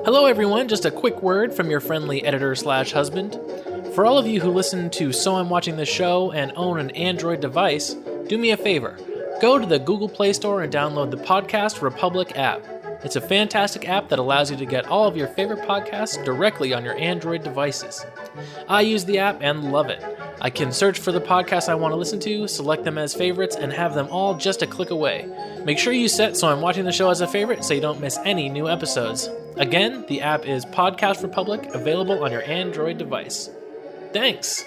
Hello everyone, just a quick word from your friendly editor/husband. For all of you who listen to So I'm Watching This Show and own an Android device, do me a favor. Go to the Google Play Store and download the Podcast Republic app. It's a fantastic app that allows you to get all of your favorite podcasts directly on your Android devices. I use the app and love it. I can search for the podcasts I want to listen to, select them as favorites, and have them all just a click away. Make sure you set So I'm Watching the Show as a favorite so you don't miss any new episodes. Again, the app is Podcast Republic, available on your Android device. Thanks!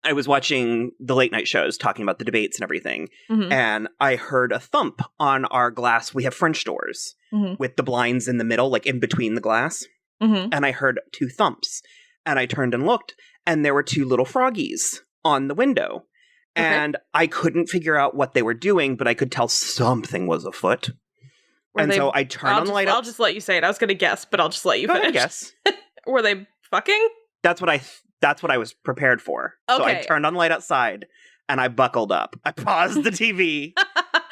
I was watching the late night shows talking about the debates and everything, and I heard a thump on our glass. We have French doors with the blinds in the middle, like in between the glass. And I heard two thumps. And I turned and looked, and there were two little froggies on the window. Okay. And I couldn't figure out what they were doing, but I could tell something was afoot. So I turned on the light. I'll just let you say it. I was going to guess, but I'll just let you finish. Guess. Were they fucking? That's what I was prepared for. Okay. So I turned on the light outside, and I buckled up. I paused the TV,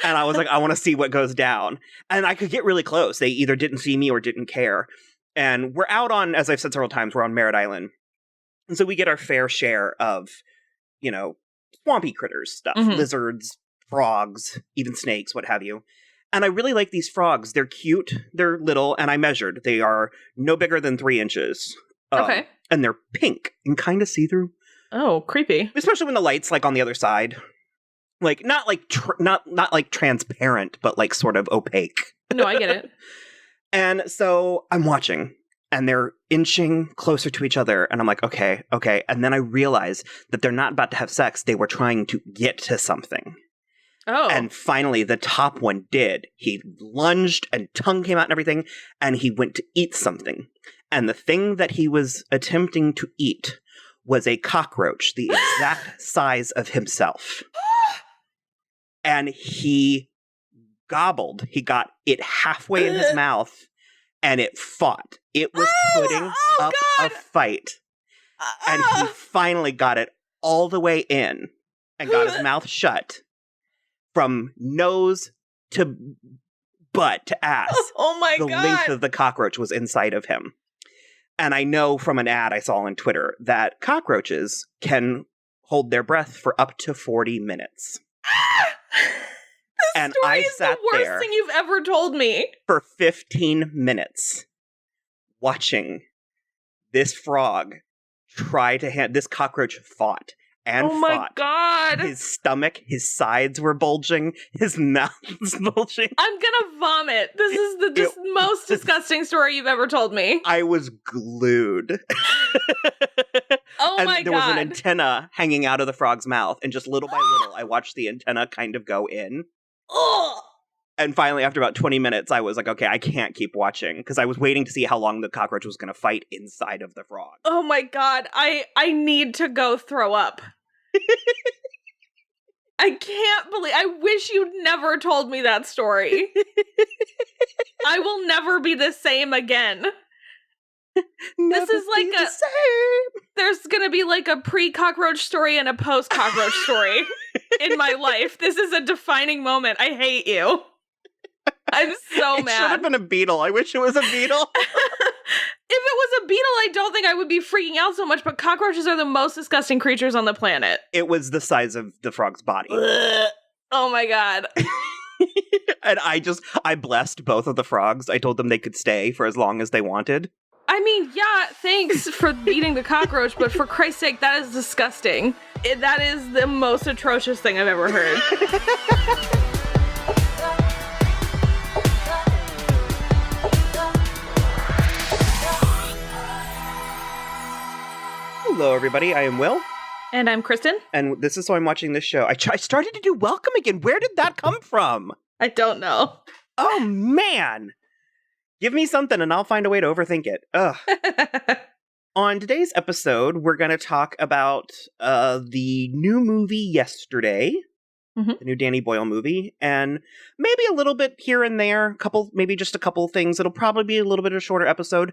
and I was like, I want to see what goes down. And I could get really close. They either didn't see me or didn't care. And we're out on, as I've said several times, we're on Merritt Island. And so we get our fair share of, swampy critters stuff. Lizards, frogs, even snakes, what have you. And I really like these frogs. They're cute, they're little, and I measured. They are no bigger than 3 inches. Okay. And they're pink and kind of see-through. Oh, creepy. Especially when the light's like on the other side. Like, not like transparent, but like sort of opaque. No, I get it. And so I'm watching, and they're inching closer to each other, and I'm like, okay. And then I realize that they're not about to have sex. They were trying to get to something. Oh. And finally, the top one did. He lunged, and tongue came out and everything, and he went to eat something. And the thing that he was attempting to eat was a cockroach, the exact size of himself. And he gobbled. He got it halfway in his mouth, and it fought. It was putting up a fight. And he finally got it all the way in and got his mouth shut from nose to butt to ass. Oh my God. The length of the cockroach was inside of him. And I know from an ad I saw on Twitter that cockroaches can hold their breath for up to 40 minutes. And story I is sat the worst there thing you've ever told me. For 15 minutes watching this frog try to this cockroach fought and fought. Oh my God. His stomach, his sides were bulging, his mouth was bulging. I'm gonna vomit. This is the most disgusting story you've ever told me. I was glued. Oh and my God. There was an antenna hanging out of the frog's mouth, and just little by little, I watched the antenna kind of go in. And finally, after about 20 minutes, I was like, okay, I can't keep watching, because I was waiting to see how long the cockroach was going to fight inside of the frog. Oh my God, I need to go throw up. I can't believe, I wish you'd never told me that story. I will never be the same again. This is like the same. There's gonna be like a pre-cockroach story and a post-cockroach story in my life. This is a defining moment. I hate you. I'm so mad. It should have been a beetle. I wish it was a beetle. If it was a beetle, I don't think I would be freaking out so much, but cockroaches are the most disgusting creatures on the planet. It was the size of the frog's body. Oh my God. And I blessed both of the frogs. I told them they could stay for as long as they wanted. I mean, yeah, thanks for beating the cockroach, but for Christ's sake, that is disgusting. That is the most atrocious thing I've ever heard. Hello, everybody. I am Will. And I'm Kristin. And this is So I'm Watching This Show. I started to do welcome again. Where did that come from? I don't know. Oh, man. Give me something and I'll find a way to overthink it. Ugh. On today's episode, we're going to talk about the new movie Yesterday, the new Danny Boyle movie, and maybe a little bit here and there, maybe just a couple things. It'll probably be a little bit of a shorter episode.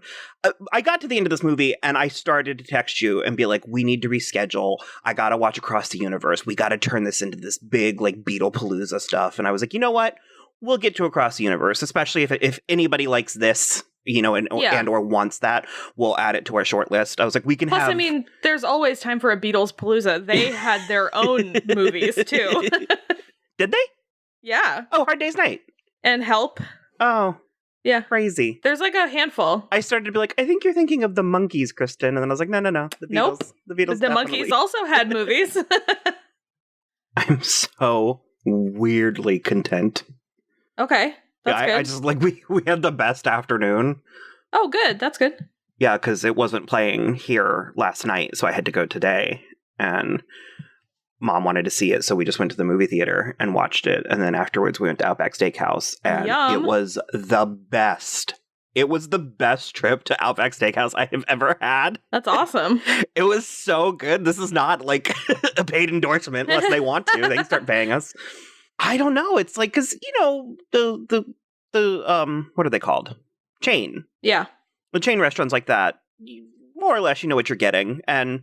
I got to the end of this movie and I started to text you and be like, we need to reschedule. I got to watch Across the Universe. We got to turn this into this big like Beatlepalooza stuff. And I was like, you know what? we'll get to Across the Universe, especially if anybody likes this, you know, and or wants that, we'll add it to our short list. I was like, we can Plus, have... I mean, there's always time for a Beatles Palooza. They had their own movies, too. Did they? Yeah. Oh, Hard Day's Night. And Help. Oh. Yeah. Crazy. There's like a handful. I started to be like, I think you're thinking of the Monkees, Kristin. And then I was like, no. The Beatles. Nope. The Beatles The definitely. Monkees also had movies. I'm so weirdly content. Okay. That's good. I just, like, we had the best afternoon. Oh, good. That's good. Yeah, because it wasn't playing here last night, so I had to go today. And Mom wanted to see it, so we just went to the movie theater and watched it. And then afterwards, we went to Outback Steakhouse, and It was the best. It was the best trip to Outback Steakhouse I have ever had. That's awesome. It was so good. This is not like a paid endorsement unless they want to. They can start paying us. I don't know. It's like, because, you know, the what are they called? Chain. Yeah. The chain restaurants like that, more or less you know what you're getting. And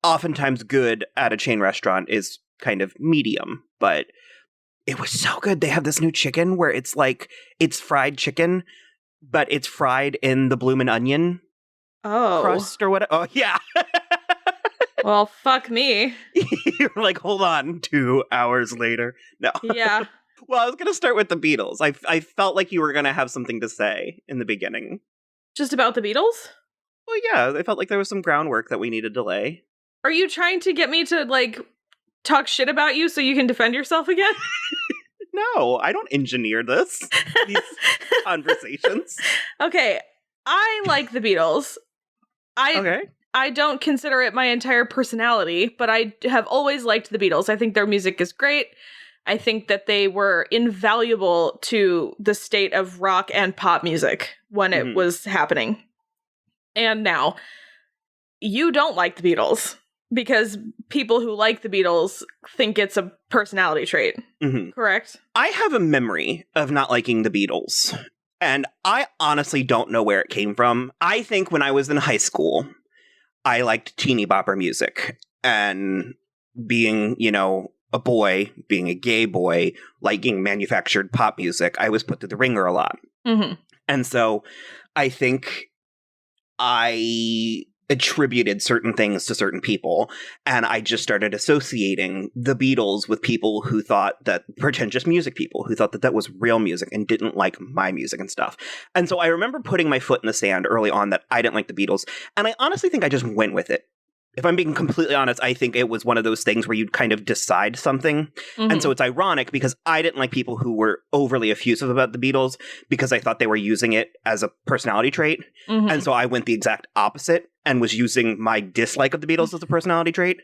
oftentimes good at a chain restaurant is kind of medium. But it was so good. They have this new chicken where it's like, it's fried chicken, but it's fried in the bloomin' onion crust or whatever. Oh, yeah. Well, fuck me. You're like, hold on, 2 hours later. No. Yeah. Well, I was going to start with the Beatles. I felt like you were going to have something to say in the beginning. Just about the Beatles? Well, yeah, I felt like there was some groundwork that we needed to lay. Are you trying to get me to, like, talk shit about you so you can defend yourself again? No, I don't engineer these conversations. Okay, I like the Beatles. I don't consider it my entire personality, but I have always liked the Beatles. I think their music is great. I think that they were invaluable to the state of rock and pop music when it was happening. And now, you don't like the Beatles because people who like the Beatles think it's a personality trait. Mm-hmm. Correct? I have a memory of not liking the Beatles, and I honestly don't know where it came from. I think when I was in high school, I liked teeny bopper music, and being, you know, a boy, being a gay boy, liking manufactured pop music, I was put through the ringer a lot. Mm-hmm. And so I think I attributed certain things to certain people, and I just started associating the Beatles with people who thought that, pretentious music people, who thought that that was real music and didn't like my music and stuff. And so I remember putting my foot in the sand early on that I didn't like the Beatles, and I honestly think I just went with it. If I'm being completely honest, I think it was one of those things where you'd kind of decide something. Mm-hmm. And so it's ironic because I didn't like people who were overly effusive about the Beatles because I thought they were using it as a personality trait. Mm-hmm. And so I went the exact opposite and was using my dislike of the Beatles as a personality trait.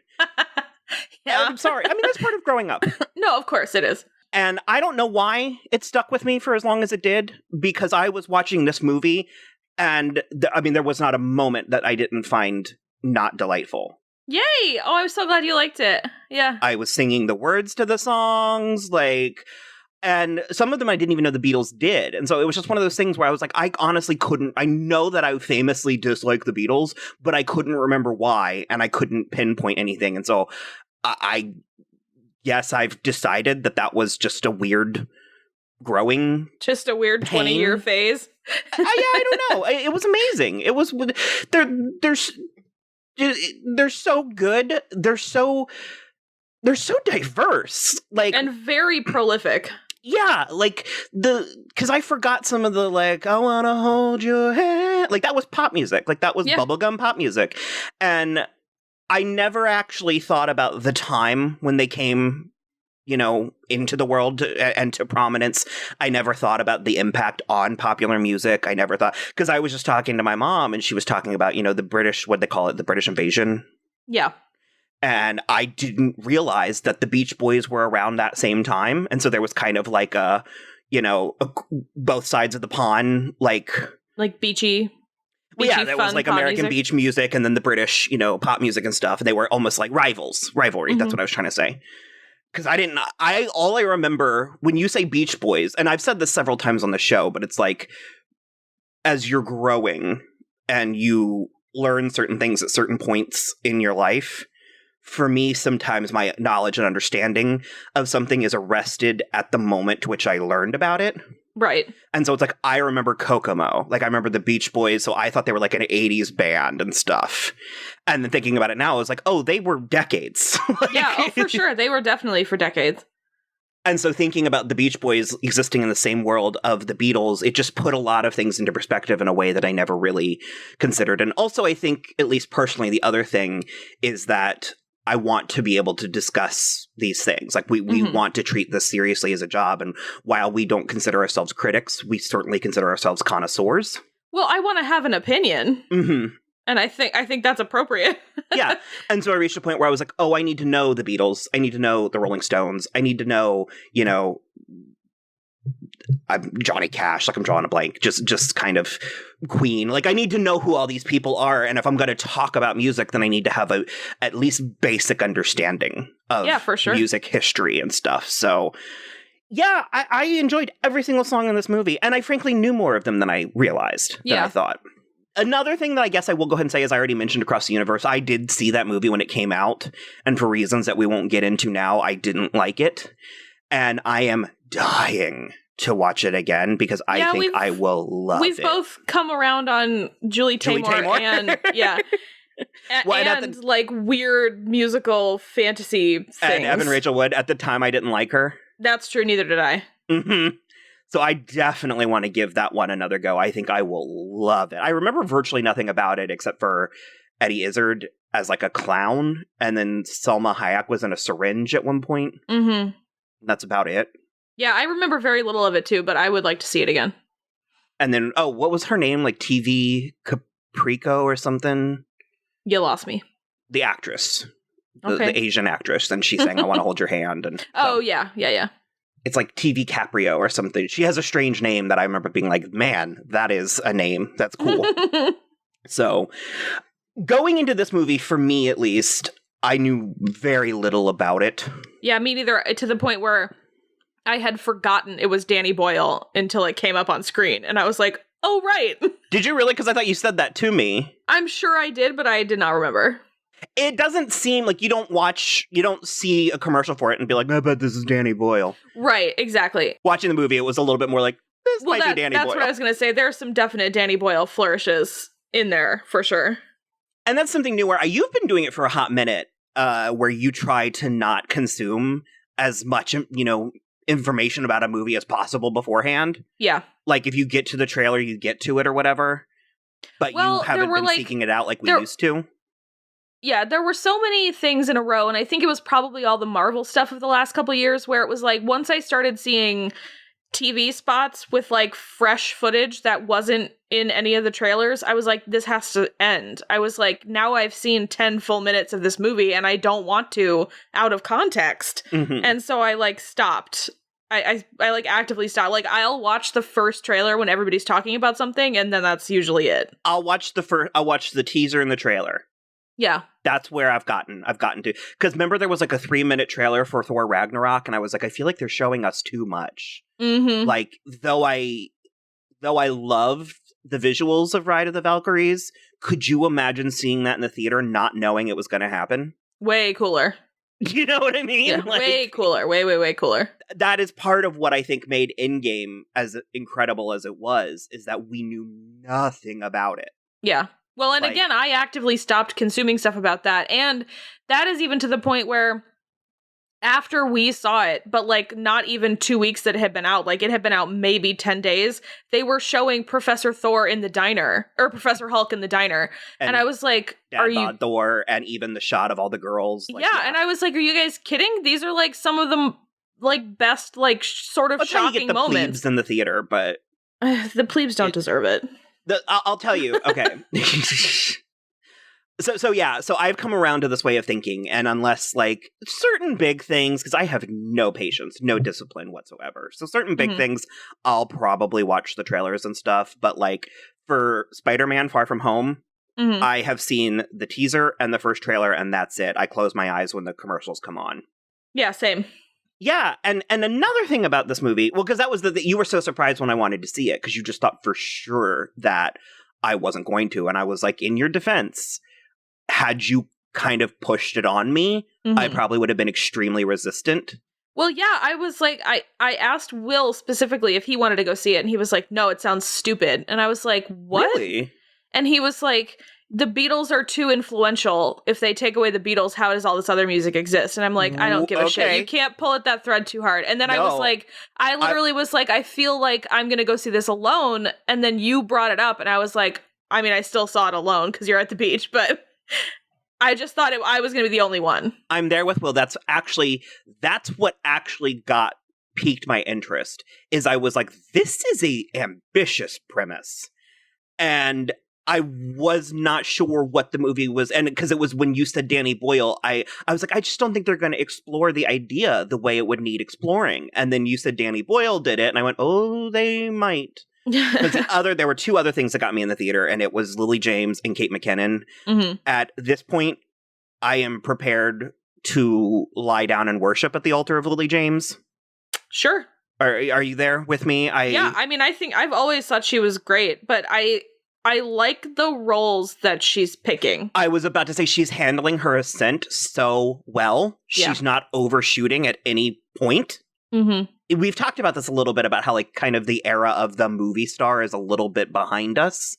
Yeah. I'm sorry. I mean, that's part of growing up. No, of course it is. And I don't know why it stuck with me for as long as it did, because I was watching this movie and there was not a moment that I didn't find not delightful. Yay! Oh, I'm so glad you liked it. Yeah. I was singing the words to the songs, and some of them I didn't even know the Beatles did. And so it was just one of those things where I was like, I honestly couldn't, I know that I famously dislike the Beatles, but I couldn't remember why, and I couldn't pinpoint anything. And so I guess I've decided that was just a weird growing just a weird 20-year phase. Yeah, I don't know. It was amazing. It was, they're so good. They're so diverse, and very prolific. Yeah, because I forgot some of the I wanna hold your hand. That was pop music. That was bubblegum pop music, and I never actually thought about the time when they came, into the world and to prominence. I never thought about the impact on popular music. I never thought, because I was just talking to my mom and she was talking about, the British, what they call it, the British invasion. Yeah. And I didn't realize that the Beach Boys were around that same time. And so there was kind of both sides of the pond, beachy. Yeah, there was American music. beach music and then the British, pop music and stuff. And they were almost like rivalry. Mm-hmm. That's what I was trying to say. Because all I remember when you say Beach Boys, and I've said this several times on the show, but it's as you're growing and you learn certain things at certain points in your life, for me, sometimes my knowledge and understanding of something is arrested at the moment to which I learned about it. Right. And so it's like, I remember Kokomo. Like, I remember the Beach Boys, so I thought they were like an 80s band and stuff. And then thinking about it now, I was like, oh, they were decades. Like, yeah, oh, for sure. They were definitely for decades. And so thinking about the Beach Boys existing in the same world of the Beatles, it just put a lot of things into perspective in a way that I never really considered. And also, I think, at least personally, the other thing is that I want to be able to discuss these things. Like, we want to treat this seriously as a job. And while we don't consider ourselves critics, we certainly consider ourselves connoisseurs. Well, I want to have an opinion. Mm-hmm. And I think that's appropriate. Yeah. And so I reached a point where I was like, oh, I need to know the Beatles. I need to know the Rolling Stones. I need to know, I'm Johnny Cash, like I'm drawing a blank, just kind of Queen. Like, I need to know who all these people are. And if I'm going to talk about music, then I need to have a at least basic understanding of for sure. music history and stuff. So yeah, I enjoyed every single song in this movie. And I frankly knew more of them than I realized than I thought. Another thing that I guess I will go ahead and say, as I already mentioned, Across the Universe, I did see that movie when it came out, and for reasons that we won't get into now, I didn't like it. And I am dying to watch it again because I think I will love it. We've both come around on Julie Taymor. And and like weird musical fantasy things. And Evan Rachel Wood. At the time, I didn't like her. That's true. Neither did I. Mm-hmm. So I definitely want to give that one another go. I think I will love it. I remember virtually nothing about it except for Eddie Izzard as like a clown, and then Salma Hayek was in a syringe at one point. Mm-hmm. That's about it. Yeah, I remember very little of it too, but I would like to see it again. And then, what was her name? Like TV Caprico or something? You lost me. The actress. The Asian actress. And she sang I Want to Hold Your Hand. And yeah. It's like TV Caprio or something. She has a strange name that I remember being like, man, that is a name. That's cool. So, going into this movie, for me at least, I knew very little about it. Yeah, me neither. To the point where I had forgotten it was Danny Boyle until it came up on screen. And I was like, oh, right. Did you really? Because I thought you said that to me. I'm sure I did, but I did not remember. It doesn't seem like you don't see a commercial for it and be like, I bet this is Danny Boyle. Right, exactly. Watching the movie, it was a little bit more like, this might be Danny Boyle. That's what I was going to say. There are some definite Danny Boyle flourishes in there, for sure. And that's something new where you've been doing it for a hot minute, where you try to not consume as much, information about a movie as possible beforehand. Yeah. Like, if you get to the trailer, you get to it or whatever. But you haven't been seeking it out like we used to. Yeah, there were so many things in a row, and I think it was probably all the Marvel stuff of the last couple of years where it was like, once I started seeing TV spots with like fresh footage that wasn't in any of the trailers, I was like, this has to end. I was like, now I've seen 10 full minutes of this movie and I don't want to out of context. Mm-hmm. And so I like stopped. I like actively stopped. Like, I'll watch the first trailer when everybody's talking about something, and then that's usually it. I'll watch the teaser and the trailer. Yeah. That's where I've gotten to. Because remember, there was like a 3-minute trailer for Thor Ragnarok, and I was like, I feel like they're showing us too much. Mm-hmm. Like, though I love the visuals of Ride of the Valkyries, could you imagine seeing that in the theater not knowing it was going to happen? Way cooler. You know what I mean? Yeah, like, way cooler. Way cooler. That is part of what I think made Endgame as incredible as it was, is that we knew nothing about it. Yeah. Well, and again, I actively stopped consuming stuff about that. And that is even to the point where after we saw it, but like not even 2 weeks that it had been out, like it had been out maybe 10 days, they were showing Professor Thor in the diner, or Professor Hulk in the diner. And I was like, are you... Thor, and even the shot of all the girls. Like, yeah, and I was like, are you guys kidding? These are like some of the like best, like sort of shocking the moments. Plebes in the theater, but... the plebes don't deserve it. I'll tell you, okay. So I've come around to this way of thinking, and unless, like, certain big things, because I have no patience, no discipline whatsoever, so certain big things, I'll probably watch the trailers and stuff, but, like, for Spider-Man Far From Home, I have seen the teaser and the first trailer, and that's it. I close my eyes when the commercials come on. Yeah, same. Yeah, and another thing about this movie, well, because that was you were so surprised when I wanted to see it, because you just thought for sure that I wasn't going to, and I was like, in your defense, had you kind of pushed it on me, I probably would have been extremely resistant. Well, yeah, I was like, I asked Will specifically if he wanted to go see it, and he was like, no, it sounds stupid. And I was like, what? Really? And he was like, the Beatles are too influential. If they take away the Beatles, how does all this other music exist? And I'm like, I don't give a shit. You can't pull at that thread too hard. And then I was like, I literally was like, I feel like I'm going to go see this alone. And then you brought it up, and I was like, I mean, I still saw it alone because you're at the beach, but I just thought I was going to be the only one. I'm there with Will. That's what actually piqued my interest, is I was like, this is a ambitious premise. And I was not sure what the movie was, and because it was when you said Danny Boyle, I was like, I just don't think they're going to explore the idea the way it would need exploring. And then you said Danny Boyle did it, and I went, oh, they might. Because there were two other things that got me in the theater, and it was Lily James and Kate McKinnon. At this point, I am prepared to lie down and worship at the altar of Lily James. Sure. Are you there with me? Yeah, I mean, I think I've always thought she was great, but I like the roles that she's picking. I was about to say she's handling her ascent so well. She's not overshooting at any point. We've talked about this a little bit about how, like, kind of the era of the movie star is a little bit behind us.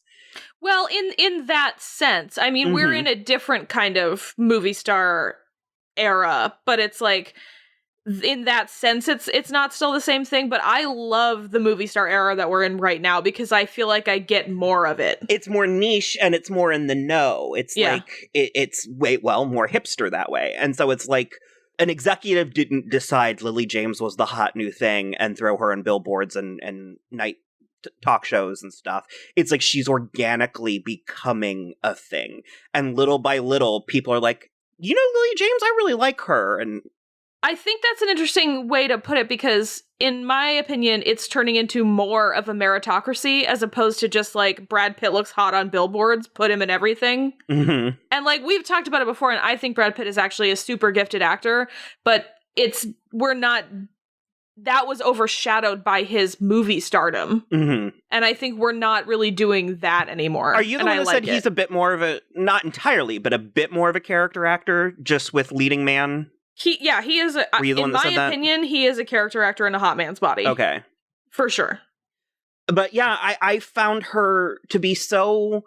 Well, in that sense, I mean, we're in a different kind of movie star era, but it's like, in that sense, it's not still the same thing, but I love the movie star era that we're in right now because I feel like I get more of it. It's more niche and it's more in the know. It's like, it's more hipster that way. And so it's like, an executive didn't decide Lily James was the hot new thing and throw her on billboards and night talk shows and stuff. It's like she's organically becoming a thing. And little by little, people are like, you know, Lily James, I really like her. And I think that's an interesting way to put it because, in my opinion, it's turning into more of a meritocracy as opposed to just like Brad Pitt looks hot on billboards, put him in everything. And like we've talked about it before, and I think Brad Pitt is actually a super gifted actor, but that was overshadowed by his movie stardom. And I think we're not really doing that anymore. Are you the one that said he's a bit more of a, not entirely, but a bit more of a character actor just with leading man? He is, in my opinion, he is a character actor in a hot man's body. Okay. For sure. But yeah, I found her to be so,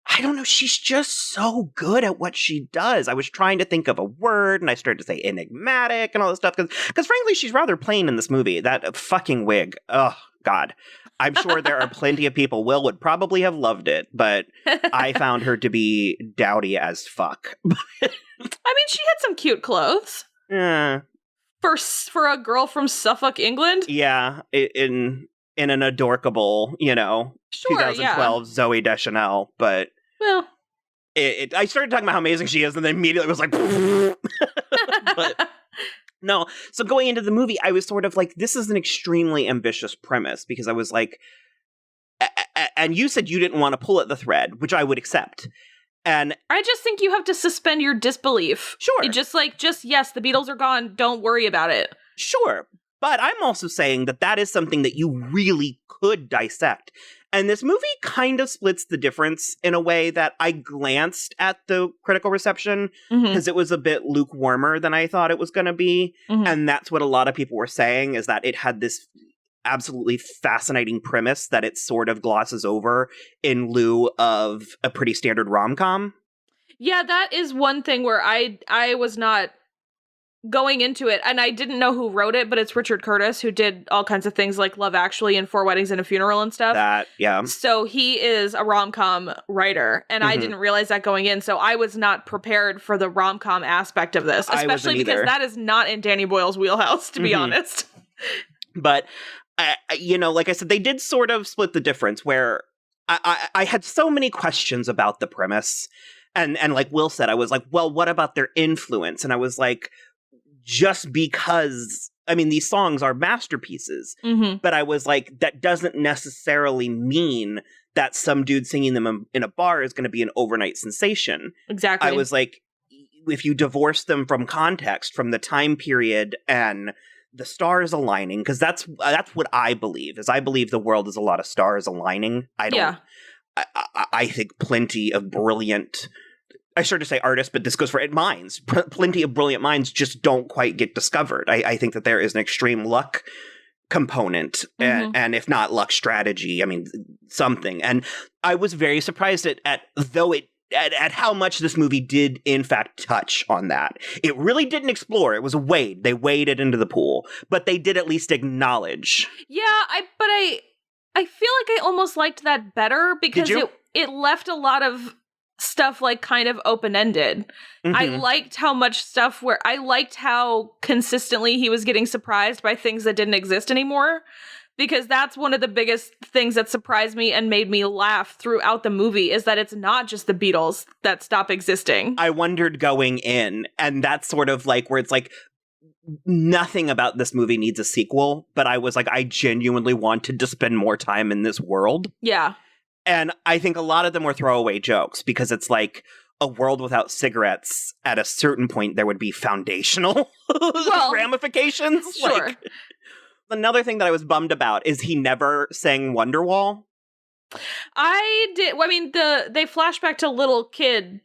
I don't know, she's just so good at what she does. I was trying to think of a word, and I started to say enigmatic and all this stuff, because frankly, she's rather plain in this movie. That fucking wig, oh, God. I'm sure there are plenty of people. Will would probably have loved it, but I found her to be dowdy as fuck. I mean, she had some cute clothes. Yeah. For a girl from Suffolk, England? Yeah, in an adorkable, 2012 Zooey Deschanel, but... Well... I started talking about how amazing she is, and then immediately was like... but, no, so going into the movie, I was sort of like, this is an extremely ambitious premise, because I was like... And you said you didn't want to pull at the thread, which I would accept. And I just think you have to suspend your disbelief. Sure. Yes, the Beatles are gone. Don't worry about it. Sure. But I'm also saying that is something that you really could dissect. And this movie kind of splits the difference in a way that I glanced at the critical reception because it was a bit lukewarmer than I thought it was going to be. And that's what a lot of people were saying, is that it had this absolutely fascinating premise that it sort of glosses over in lieu of a pretty standard rom-com. Yeah, that is one thing where I was not going into it, and I didn't know who wrote it, but it's Richard Curtis, who did all kinds of things like Love Actually and Four Weddings and a Funeral and stuff. Yeah. So he is a rom-com writer, and I didn't realize that going in, so I was not prepared for the rom-com aspect of this, especially because that is not in Danny Boyle's wheelhouse, to be honest. But like I said, they did sort of split the difference where I had so many questions about the premise. And like Will said, I was like, well, what about their influence? And I was like, just because, I mean, these songs are masterpieces, but I was like, that doesn't necessarily mean that some dude singing them in a bar is going to be an overnight sensation. Exactly. I was like, if you divorce them from context, from the time period and the stars aligning, because that's what I believe, is I believe the world is a lot of stars aligning. I think plenty of brilliant, I started to say artists, but this goes for minds. Plenty of brilliant minds just don't quite get discovered. I think that there is an extreme luck component, and if not luck, strategy. I mean, something. And I was very surprised at how much this movie did, in fact, touch on that. It really didn't explore. It was a wade. They waded into the pool, but they did at least acknowledge. Yeah, I feel like I almost liked that better because it left a lot of stuff like kind of open-ended. I liked how much stuff I liked how consistently he was getting surprised by things that didn't exist anymore, because that's one of the biggest things that surprised me and made me laugh throughout the movie, is that it's not just the Beatles that stop existing. I wondered going in, and that's sort of like where it's like, nothing about this movie needs a sequel, but I was like, I genuinely wanted to spend more time in this world. Yeah. And I think a lot of them were throwaway jokes, because it's like a world without cigarettes, at a certain point, there would be foundational ramifications. Sure. Like, another thing that I was bummed about is he never sang Wonderwall. I did. I mean, they flash back to little kid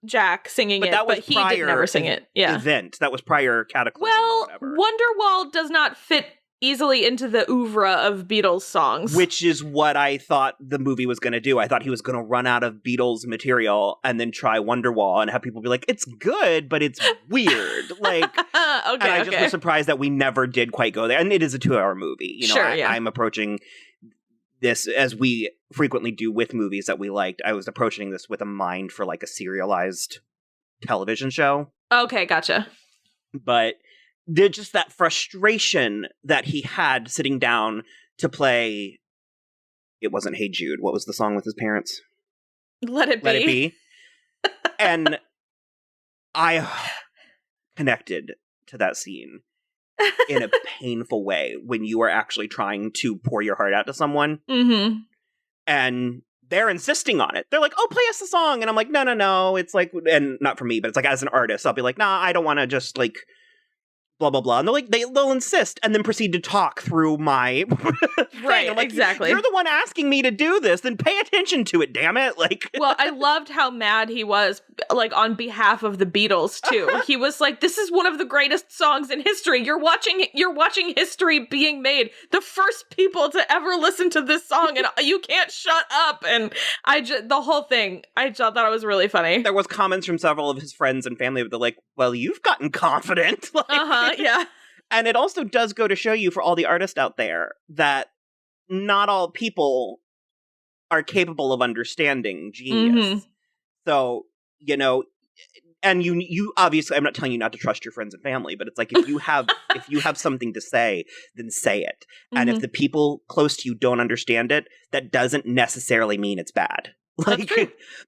Jack singing but he did never sing it. Yeah. Event. That was prior Cataclysm. Well, Wonderwall does not fit easily into the oeuvre of Beatles songs. Which is what I thought the movie was going to do. I thought he was going to run out of Beatles material and then try Wonderwall and have people be like, it's good, but it's weird. Like, and I just was surprised that we never did quite go there. And it is a 2-hour movie. You know, I'm approaching this, as we frequently do with movies that we liked. I was approaching this with a mind for like a serialized television show. Okay, gotcha. But there's just that frustration that he had sitting down to play. It wasn't Hey Jude. What was the song with his parents? Let It Be. Let It Be. And I connected to that scene in a painful way when you are actually trying to pour your heart out to someone. And they're insisting on it. They're like, oh, play us the song. And I'm like, no. It's like, and not for me, but it's like, as an artist, I'll be like, nah, I don't want to just like blah, blah, blah. And they're like, they'll insist and then proceed to talk through my right, I'm like, exactly. You're the one asking me to do this, then pay attention to it, damn it. Like, well, I loved how mad he was, like, on behalf of the Beatles, too. He was like, this is one of the greatest songs in history. You're watching history being made. The first people to ever listen to this song, and you can't shut up. And the whole thing, I thought it was really funny. There was comments from several of his friends and family that they're like, well, you've gotten confident. Like, yeah. And it also does go to show you, for all the artists out there, that not all people are capable of understanding genius. So, you know, and you obviously, I'm not telling you not to trust your friends and family, but it's like, if you have something to say, then say it. And if the people close to you don't understand it, that doesn't necessarily mean it's bad. Like,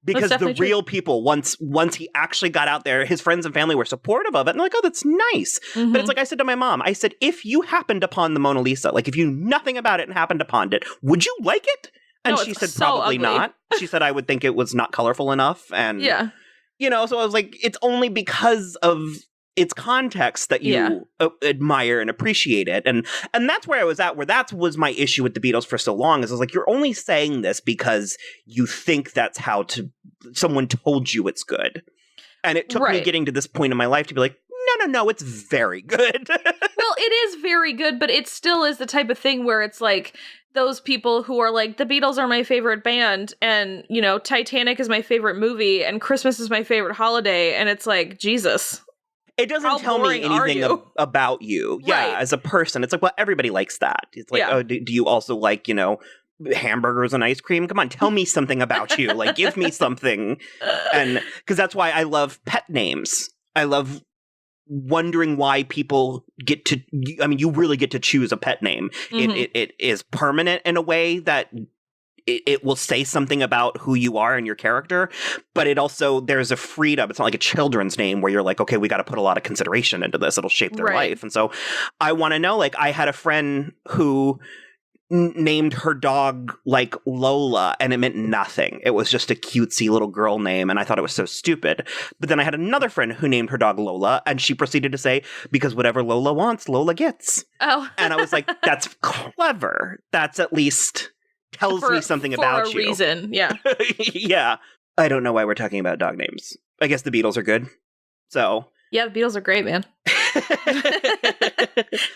because the real people, once he actually got out there, his friends and family were supportive of it. And they're like, oh, that's nice. But it's like I said to my mom, I said, if you happened upon the Mona Lisa, like if you knew nothing about it and happened upon it, would you like it? And she said, so probably ugly. Not. She said, I would think it was not colorful enough. And, you know, so I was like, it's only because of its context that you admire and appreciate it. And that's where I was at, where that was my issue with the Beatles for so long, is I was like, you're only saying this because you think that's how someone told you it's good. And it took me getting to this point in my life to be like, no, it's very good. Well, it is very good, but it still is the type of thing where it's like, those people who are like, the Beatles are my favorite band, and, you know, Titanic is my favorite movie, and Christmas is my favorite holiday, and it's like, Jesus. It doesn't tell me anything about you. Yeah, as a person. It's like, well, everybody likes that. It's like, oh, do you also like, you know, hamburgers and ice cream? Come on, tell me something about you. Like, give me something. And because that's why I love pet names. I love wondering why people get to, I mean, you really get to choose a pet name. It is permanent in a way that it will say something about who you are and your character, but it also, there's a freedom. It's not like a children's name where you're like, okay, we got to put a lot of consideration into this. It'll shape their life. And so I want to know, like, I had a friend who named her dog like Lola, and it meant nothing. It was just a cutesy little girl name, and I thought it was so stupid. But then I had another friend who named her dog Lola, and she proceeded to say, because whatever Lola wants, Lola gets. Oh. And I was like, that's clever. That's at least tells me something about you. For a reason, yeah. Yeah. I don't know why we're talking about dog names. I guess the Beatles are good. So yeah, the Beatles are great, man.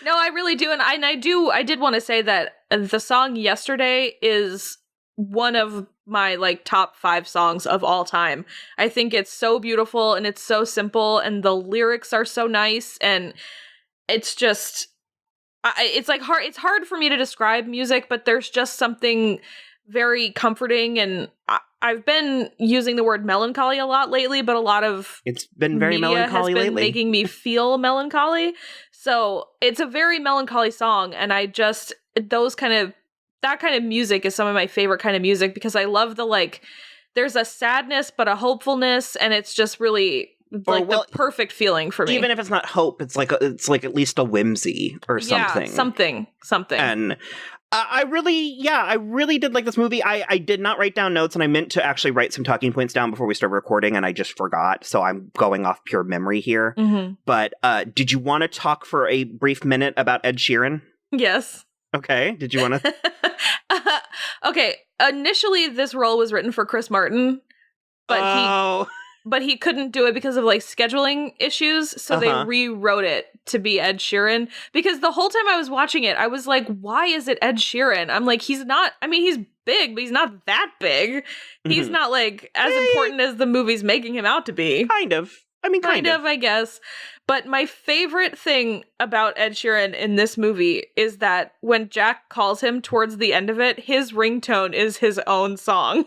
No, I really do, and I did want to say that the song "Yesterday" is one of my like top 5 songs of all time. I think it's so beautiful and it's so simple, and the lyrics are so nice, and it's just, it's like hard. It's hard for me to describe music, but there's just something very comforting, and I've been using the word melancholy a lot lately, but a lot of it's been very media melancholy has been lately, making me feel melancholy. So it's a very melancholy song, and I just that kind of music is some of my favorite kind of music because I love the like. There's a sadness, but a hopefulness, and it's just really like the perfect feeling for me. Even if it's not hope, it's like at least a whimsy or something. Yeah, something. And I really did like this movie. I did not write down notes, and I meant to actually write some talking points down before we started recording, and I just forgot. So I'm going off pure memory here. Mm-hmm. But did you want to talk for a brief minute about Ed Sheeran? Yes. Okay. Did you want to? Okay. Initially, this role was written for Chris Martin, but he couldn't do it because of like scheduling issues. So they rewrote it to be Ed Sheeran, because the whole time I was watching it, I was like, why is it Ed Sheeran? I'm like, he's big, but he's not that big. Mm-hmm. He's not like as important as the movie's making him out to be. Kind of. I mean, kind of, I guess. But my favorite thing about Ed Sheeran in this movie is that when Jack calls him towards the end of it, his ringtone is his own song.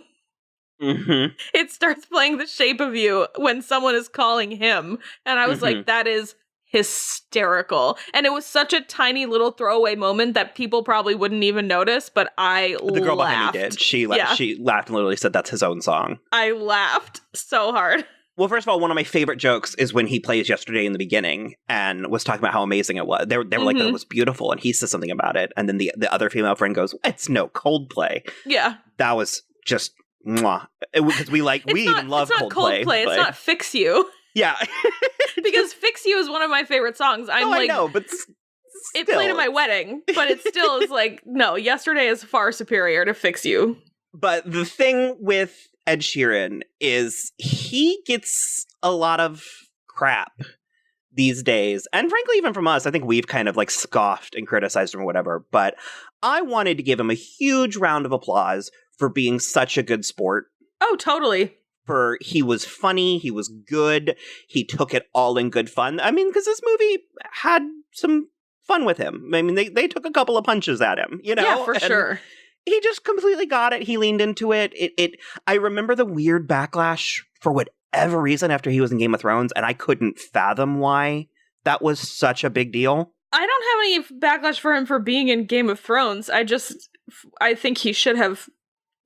Mm-hmm. It starts playing The Shape of You when someone is calling him. And I was like, that is hysterical. And it was such a tiny little throwaway moment that people probably wouldn't even notice, but I laughed. The girl behind me did. She laughed and literally said that's his own song. I laughed so hard. Well, first of all, one of my favorite jokes is when he plays Yesterday in the beginning and was talking about how amazing it was. They were like, that it was beautiful, and he says something about it. And then the other female friend goes, it's no Coldplay. Yeah. That was just, mwah. Because we even love Coldplay. It's not Fix You. Yeah. Because Fix You is one of my favorite songs. I know, but it played at my wedding, but it still is like, no, Yesterday is far superior to Fix You. But the thing with Ed Sheeran is he gets a lot of crap these days. And frankly, even from us, I think we've kind of like scoffed and criticized him or whatever. But I wanted to give him a huge round of applause for being such a good sport. Oh, totally. He was funny, he was good, he took it all in good fun. I mean, because this movie had some fun with him. I mean, they took a couple of punches at him, you know? Yeah, for sure. He just completely got it. He leaned into it. I remember the weird backlash for whatever reason after he was in Game of Thrones, and I couldn't fathom why that was such a big deal. I don't have any backlash for him for being in Game of Thrones. I think he should have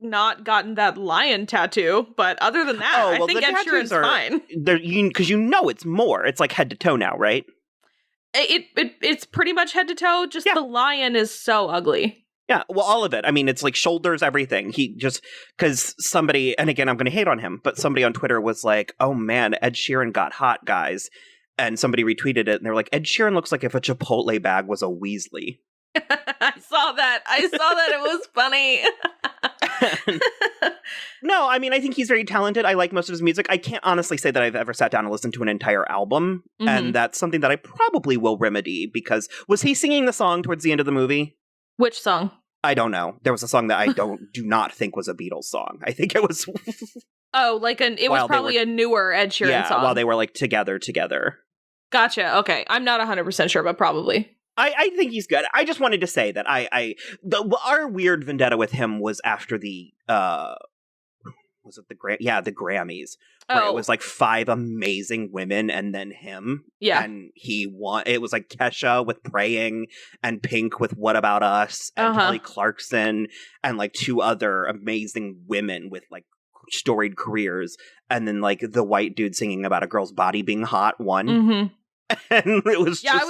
not gotten that lion tattoo, but other than that, I think Ed Sheeran's fine. Because it's more. It's like head to toe now, right? It's pretty much head to toe. Just the lion is so ugly. Yeah, well, all of it. I mean, it's like shoulders, everything. He just, because somebody, and again, I'm going to hate on him, but somebody on Twitter was like, oh man, Ed Sheeran got hot, guys. And somebody retweeted it, and they were like, Ed Sheeran looks like if a Chipotle bag was a Weasley. I saw that. It was funny. No, I mean, I think he's very talented. I like most of his music. I can't honestly say that I've ever sat down and listened to an entire album. Mm-hmm. And that's something that I probably will remedy, because was he singing the song towards the end of the movie? Which song? I don't know. There was a song that I do not think was a Beatles song. I think it was... Oh, like it was probably a newer Ed Sheeran song. Yeah, while they were like together. Gotcha. Okay. I'm not 100% sure, but probably. I think he's good. I just wanted to say that our weird vendetta with him was after the was it the Grammys, where it was like 5 amazing women and then him. Yeah. And he won. It was like Kesha with Praying and Pink with What About Us and Kelly Clarkson and like 2 other amazing women with like storied careers, and then like the white dude singing about a girl's body being hot won. Mm-hmm. And it was I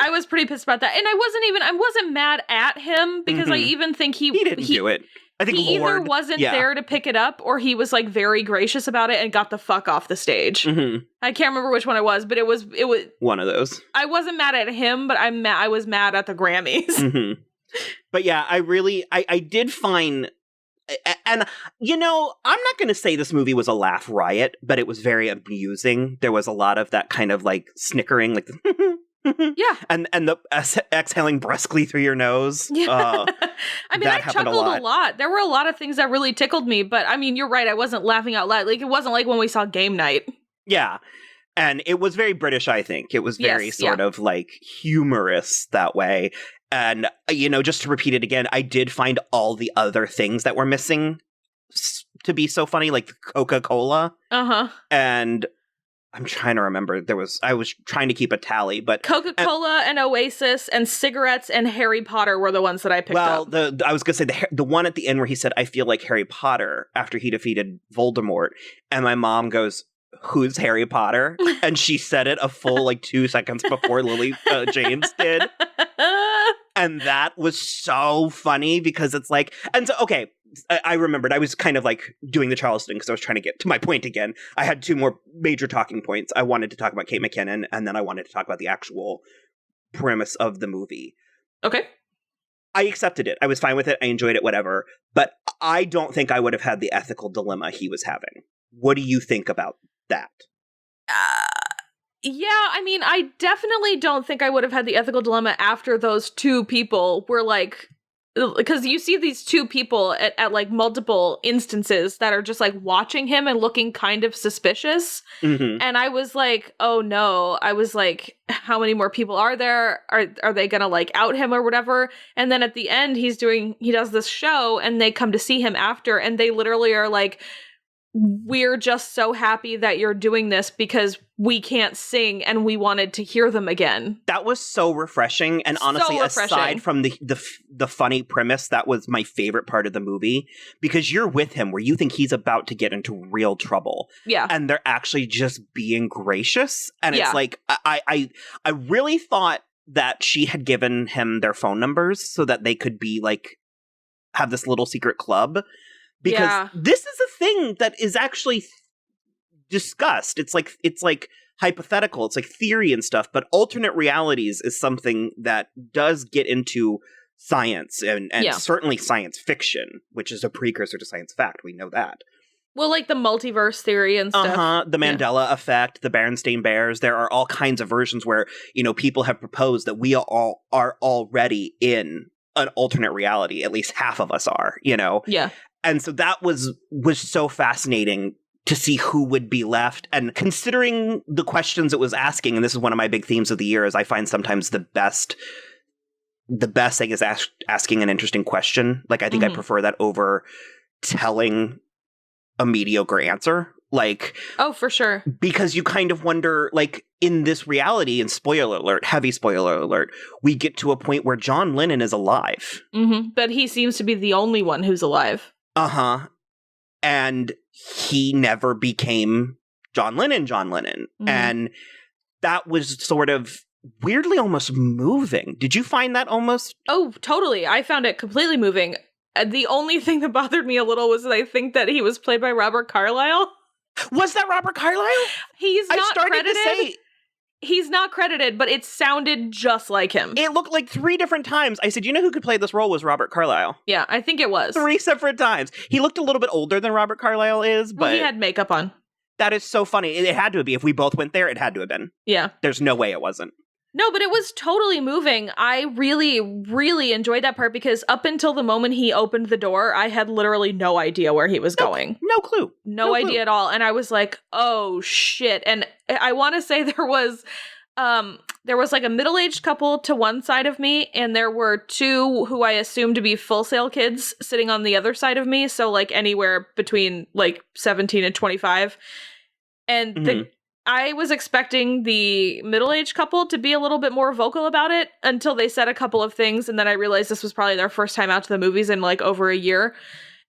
was pretty pissed about that. And I wasn't mad at him, because I even think he didn't do it. I think he either wasn't there to pick it up, or he was like very gracious about it and got the fuck off the stage. Mm-hmm. I can't remember which one it was, but it was one of those. I wasn't mad at him, but I was mad at the Grammys. Mm-hmm. But yeah, I did find And, you know, I'm not going to say this movie was a laugh riot, but it was very amusing. There was a lot of that kind of like snickering, like, yeah. And the exhaling brusquely through your nose. Yeah. I mean, I chuckled a lot. There were a lot of things that really tickled me, but I mean, you're right. I wasn't laughing out loud. Like, it wasn't like when we saw Game Night. Yeah. And it was very British, I think. It was very sort of like humorous that way. And, you know, just to repeat it again, I did find all the other things that were missing to be so funny, like Coca-Cola. Uh-huh. And I'm trying to remember. I was trying to keep a tally, but Coca-Cola and Oasis and cigarettes and Harry Potter were the ones that I picked up. Well, I was going to say the one at the end where he said, "I feel like Harry Potter" after he defeated Voldemort. And my mom goes, "Who's Harry Potter?" And she said it a full like 2 seconds before Lily James did. And that was so funny because it's like, and so, okay, I remembered I was kind of like doing the Charleston because I was trying to get to my point again. I had 2 more major talking points. I wanted to talk about Kate McKinnon, and then I wanted to talk about the actual premise of the movie. Okay. I accepted it. I was fine with it. I enjoyed it, whatever. But I don't think I would have had the ethical dilemma he was having. What do you think about that? Yeah, I mean, I definitely don't think I would have had the ethical dilemma after those 2 people were like, because you see these 2 people at like multiple instances that are just like watching him and looking kind of suspicious. Mm-hmm. And I was like, oh no. I was like, how many more people are there? Are they gonna like out him or whatever? And then at the end he does this show and they come to see him after and they literally are like, we're just so happy that you're doing this because we can't sing and we wanted to hear them again. That was so refreshing. And honestly, aside from the funny premise, that was my favorite part of the movie because you're with him where you think he's about to get into real trouble. Yeah. And they're actually just being gracious. And it's like, I really thought that she had given him their phone numbers so that they could be like, have this little secret club. Because this is a thing that is actually discussed. It's like hypothetical. It's like theory and stuff. But alternate realities is something that does get into science and certainly science fiction, which is a precursor to science fact. We know that. Well, like the multiverse theory and stuff. The Mandela effect, the Berenstain Bears. There are all kinds of versions where, you know, people have proposed that we all are already in an alternate reality. At least half of us are, you know? Yeah. And so that was so fascinating to see who would be left. And considering the questions it was asking, and this is one of my big themes of the year, is I find sometimes the best thing is asking an interesting question. Like, I think I prefer that over telling a mediocre answer. Like, oh, for sure. Because you kind of wonder, like, in this reality, and spoiler alert, heavy spoiler alert, we get to a point where John Lennon is alive. Mm-hmm. But he seems to be the only one who's alive. Uh-huh. And he never became John Lennon. Mm-hmm. And that was sort of weirdly almost moving. Did you find that almost? Oh, totally. I found it completely moving. The only thing that bothered me a little was that I think that he was played by Robert Carlyle. Was that Robert Carlyle? He's not credited. He's not credited, but it sounded just like him. It looked like 3 different times. I said, you know who could play this role was Robert Carlyle. Yeah, I think it was. 3 separate times. He looked a little bit older than Robert Carlyle is, but... Well, he had makeup on. That is so funny. It had to be. If we both went there, it had to have been. Yeah. There's no way it wasn't. No, but it was totally moving. I really, really enjoyed that part because up until the moment he opened the door, I had literally no idea where he was going. No clue. No idea at all. And I was like, oh, shit. And I want to say there was like a middle-aged couple to one side of me, and there were 2 who I assumed to be Full Sail kids sitting on the other side of me. So like anywhere between like 17 and 25. And I was expecting the middle-aged couple to be a little bit more vocal about it until they said a couple of things, and then I realized this was probably their first time out to the movies in like over a year.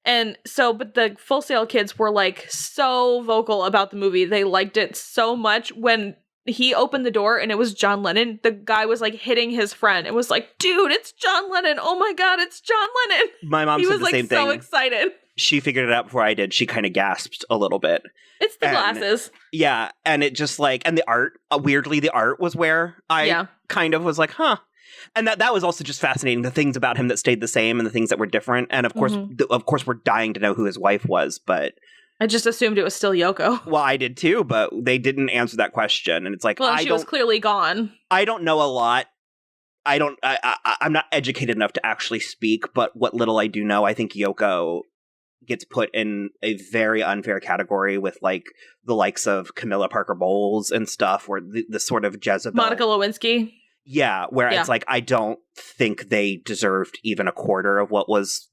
And so, but the Full Sail kids were like so vocal about the movie. They liked it so much. When he opened the door and it was John Lennon, the guy was like hitting his friend. It was like, dude, it's John Lennon. Oh my God, it's John Lennon. My mom said the same thing. He was like so excited. She figured it out before I did. She kind of gasped a little bit. It's the glasses. Yeah. And it just like, and the art, weirdly, the art was where I kind of was like, huh. And that was also just fascinating, the things about him that stayed the same and the things that were different. And of course, we're dying to know who his wife was, but I just assumed it was still Yoko. Well, I did too, but they didn't answer that question. And it's like, she was clearly gone. I don't know a lot. I'm not educated enough to actually speak, but what little I do know, I think Yoko gets put in a very unfair category with like the likes of Camilla Parker Bowles and stuff, where the sort of Jezebel. Monica Lewinsky. Yeah, where it's like, I don't think they deserved even a quarter of what was,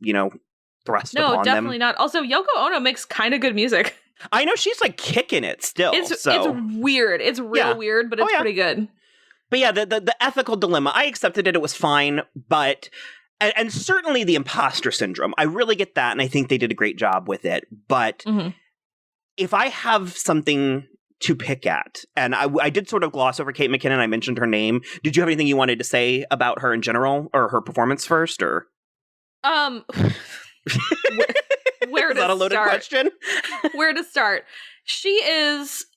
thrust upon them. No, definitely not. Also, Yoko Ono makes kind of good music. I know, she's like kicking it still. It's weird. It's real weird, but it's pretty good. But yeah, the ethical dilemma, I accepted it. It was fine, but and certainly the imposter syndrome, I really get that, and I think they did a great job with it. But if I have something to pick at, and I did sort of gloss over Kate McKinnon, I mentioned her name. Did you have anything you wanted to say about her in general, or her performance first, or? Where Is that a loaded question? Where to start? She is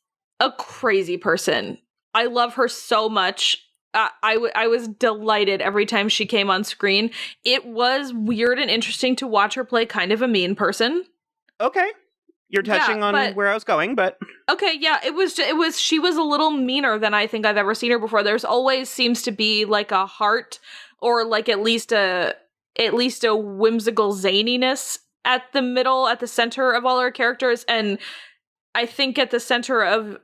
a crazy person. I love her so much. I was delighted every time she came on screen. It was weird and interesting to watch her play kind of a mean person. Okay. You're touching on where I was going, but... Okay, yeah, she was a little meaner than I think I've ever seen her before. There's always seems to be like a heart, or like at least a whimsical zaniness at the center of all her characters. And I think at the center of,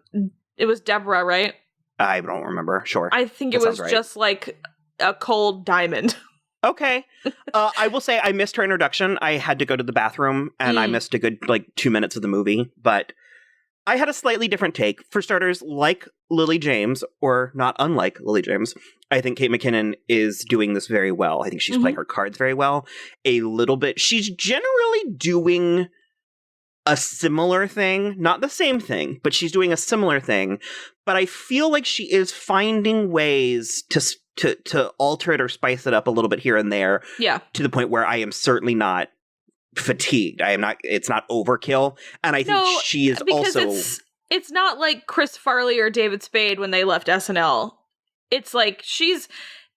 it was Deborah, right? I don't remember. Sure. I think it was just like a cold diamond. Okay. I will say I missed her introduction. I had to go to the bathroom, and I missed a good 2 minutes of the movie, but I had a slightly different take. For starters, like Lily James, or not unlike Lily James, I think Kate McKinnon is doing this very well. I think she's playing her cards very well. A little bit. She's generally doing a similar thing, not the same thing, but she's doing a similar thing. But I feel like she is finding ways to alter it or spice it up a little bit here and there. Yeah. To the point where I am certainly not fatigued. It's not overkill. And I think she is also... It's not like Chris Farley or David Spade when they left SNL. It's like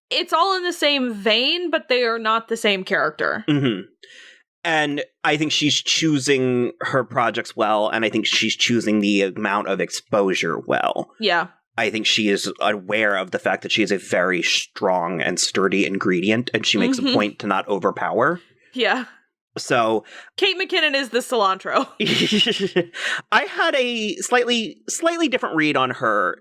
it's all in the same vein, but they are not the same character. Mm-hmm. And I think she's choosing her projects well, and I think she's choosing the amount of exposure well. Yeah. I think she is aware of the fact that she is a very strong and sturdy ingredient, and she makes a point to not overpower. Yeah. So Kate McKinnon is the cilantro. I had a slightly different read on her.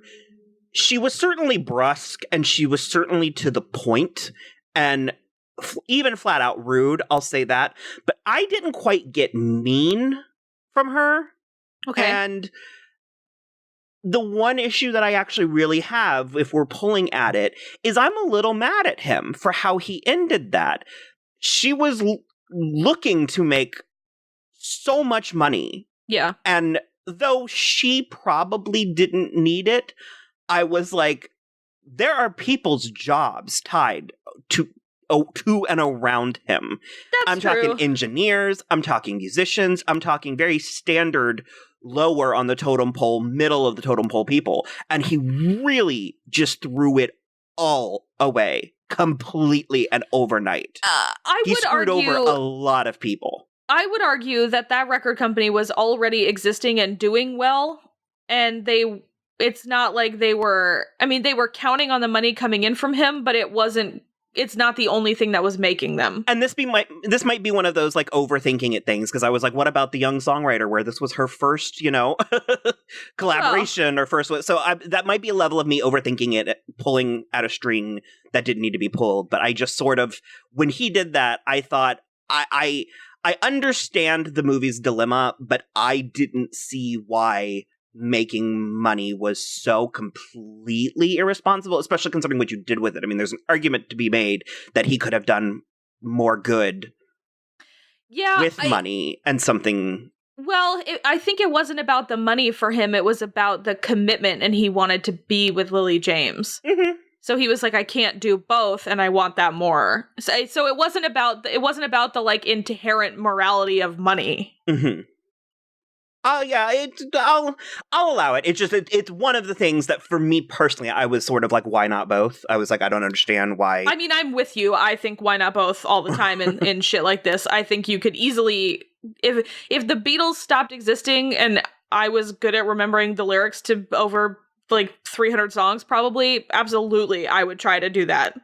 She was certainly brusque, and she was certainly to the point, and even flat out rude, I'll say that. But I didn't quite get mean from her. Okay. And the one issue that I actually really have, if we're pulling at it, is I'm a little mad at him for how he ended that. She was looking to make so much money. Yeah. And though she probably didn't need it, I was like, there are people's jobs tied to and around him. I'm talking engineers, I'm talking musicians, I'm talking very standard lower on the totem pole, middle of the totem pole people. And he really just threw it all away completely and overnight. He screwed over a lot of people. I would argue that record company was already existing and doing well, and it's not like they were counting on the money coming in from him, but it's not the only thing that was making them. And this might be one of those overthinking it things, because I was like, what about the young songwriter where this was her first, collaboration or first? So that might be a level of me overthinking it, pulling at a string that didn't need to be pulled. But I just sort of, when he did that, I thought, I understand the movie's dilemma, but I didn't see why making money was so completely irresponsible, especially considering what you did with it. I mean, there's an argument to be made that he could have done more good with money and something. Well, I think it wasn't about the money for him. It was about the commitment, and he wanted to be with Lily James. Mm-hmm. So he was like, I can't do both, and I want that more. So it wasn't about the inherent morality of money. Mm-hmm. I'll allow it. It's just it's one of the things that for me personally, I was sort of like, why not both? I was like, I don't understand why. I mean, I'm with you. I think why not both all the time in shit like this. I think you could easily, if the Beatles stopped existing and I was good at remembering the lyrics to over like 300 songs, probably, absolutely, I would try to do that.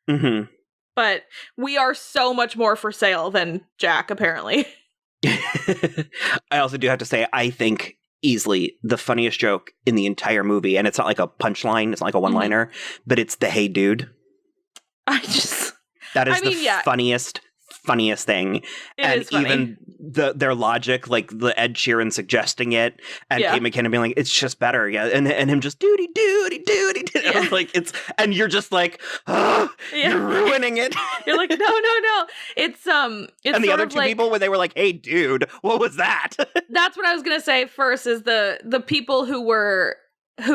Mm-hmm. But we are so much more for sale than Jack, apparently. I also do have to say, I think easily the funniest joke in the entire movie, and it's not like a punchline, it's not like a one-liner, but it's the "Hey dude." That is the funniest thing. And even their logic, like the Ed Sheeran suggesting it, and Kate McKinnon being like, it's just better, and him just doody. Yeah. Like and you're just like, oh, you're ruining it. You're like, no. It's and the other two people when they were like, hey dude, what was that? That's what I was gonna say first, is the people who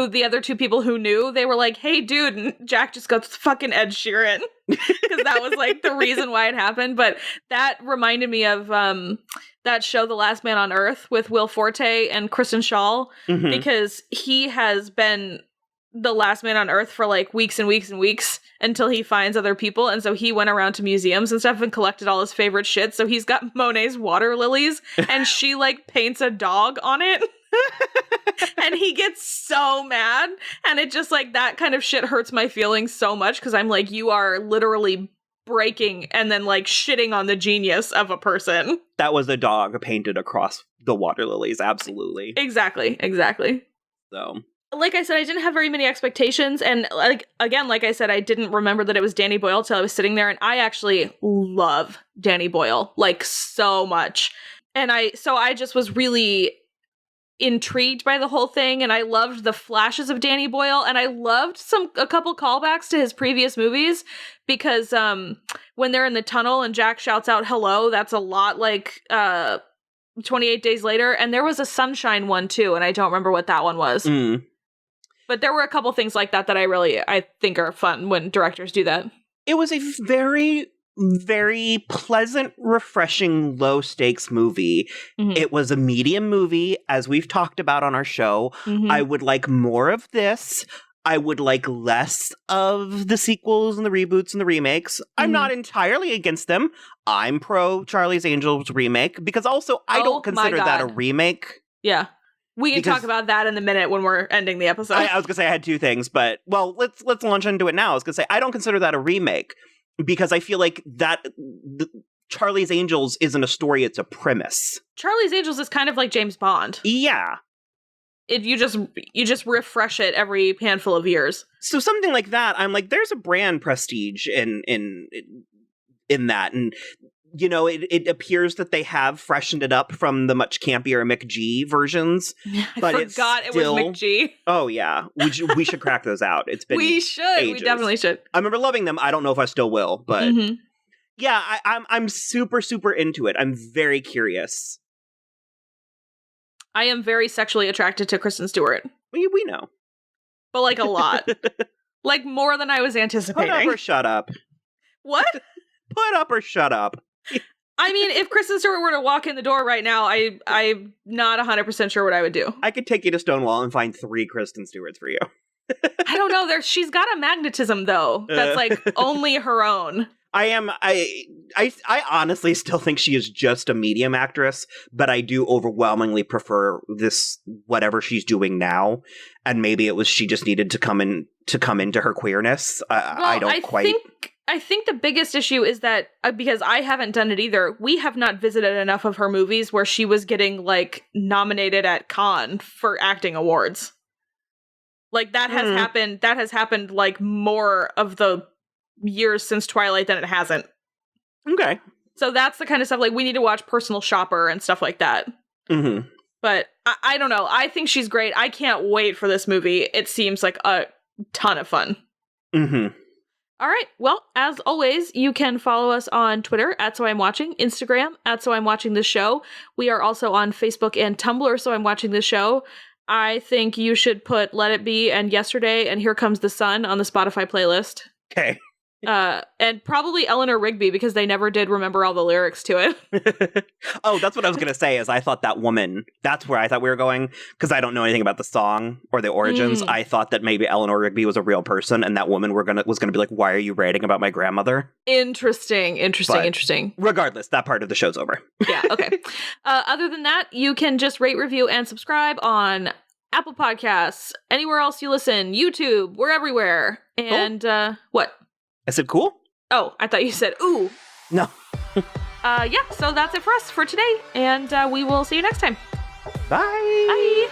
the other two people who knew, they were like, hey dude, and Jack just goes, fucking Ed Sheeran, because that was like the reason why it happened. But that reminded me of that show The Last Man on Earth with Will Forte and Kristen Schaal, because he has been the last man on Earth for like weeks and weeks and weeks until he finds other people, and so he went around to museums and stuff and collected all his favorite shit. So he's got Monet's water lilies, and she like paints a dog on it. And he gets so mad, and it just like that kind of shit hurts my feelings so much, because I'm like, you are literally breaking and then like shitting on the genius of a person. That was a dog painted across the water lilies, absolutely. Exactly. So, like I said, I didn't have very many expectations, and like I said, I didn't remember that it was Danny Boyle till I was sitting there, and I actually love Danny Boyle like so much, and I just was really intrigued by the whole thing, and I loved the flashes of Danny Boyle, and I loved a couple callbacks to his previous movies, because when they're in the tunnel and Jack shouts out hello, that's a lot like 28 Days Later, and there was a Sunshine one too, and I don't remember what that one was. But there were a couple things like that I think are fun when directors do that. It was a very, very pleasant, refreshing, low-stakes movie. It was a medium movie, as we've talked about on our show. I would like more of this. I would like less of the sequels and the reboots and the remakes. I'm not entirely against them. I'm pro Charlie's Angels remake, because also I don't consider that a remake. Yeah. We can talk about that in a minute when we're ending the episode. I was going to say I had two things, but, well, let's launch into it now. I was going to say I don't consider that a remake, because I feel like that Charlie's Angels isn't a story, it's a premise. Charlie's Angels is kind of like James Bond. Yeah. You just refresh it every handful of years. So something like that, I'm like, there's a brand prestige in that, and you know, it appears that they have freshened it up from the much campier McG versions. But I forgot it was McG. Oh yeah, we should crack those out. It's been we should. ages. We definitely should. I remember loving them. I don't know if I still will, but yeah, I'm super into it. I'm very curious. I am very sexually attracted to Kristen Stewart. We know, but like a lot, like more than I was anticipating. Put up or shut up. What? Put up or shut up. I mean, if Kristen Stewart were to walk in the door right now, I'm not 100% sure what I would do. I could take you to Stonewall and find 3 Kristen Stewarts for you. I don't know. She's got a magnetism, though, that's like only her own. I honestly still think she is just a medium actress, but I do overwhelmingly prefer this, whatever she's doing now. And maybe it was she just needed to come into her queerness. I think the biggest issue is that, because I haven't done it either, we have not visited enough of her movies where she was getting, like, nominated at Cannes for acting awards. Like, that has happened, like, more of the years since Twilight than it hasn't. Okay. So that's the kind of stuff, like, we need to watch Personal Shopper and stuff like that. But I don't know. I think she's great. I can't wait for this movie. It seems like a ton of fun. All right. Well, as always, you can follow us on Twitter @SoI'mWatching, Instagram @SoI'mWatchingTheShow. We are also on Facebook and Tumblr, So I'm Watching This Show. I think you should put Let It Be and Yesterday and Here Comes the Sun on the Spotify playlist. Okay. And probably Eleanor Rigby, because they never did remember all the lyrics to it. Oh, that's what I was going to say, is I thought that woman, that's where I thought we were going, because I don't know anything about the song or the origins. I thought that maybe Eleanor Rigby was a real person, and that woman was going to be like, why are you writing about my grandmother? Interesting. Regardless, that part of the show's over. Yeah, okay. Other than that, you can just rate, review, and subscribe on Apple Podcasts, anywhere else you listen, YouTube, we're everywhere. And, what? I said cool? Oh, I thought you said ooh. No. Yeah, so that's it for us for today, and we will see you next time. Bye. Bye.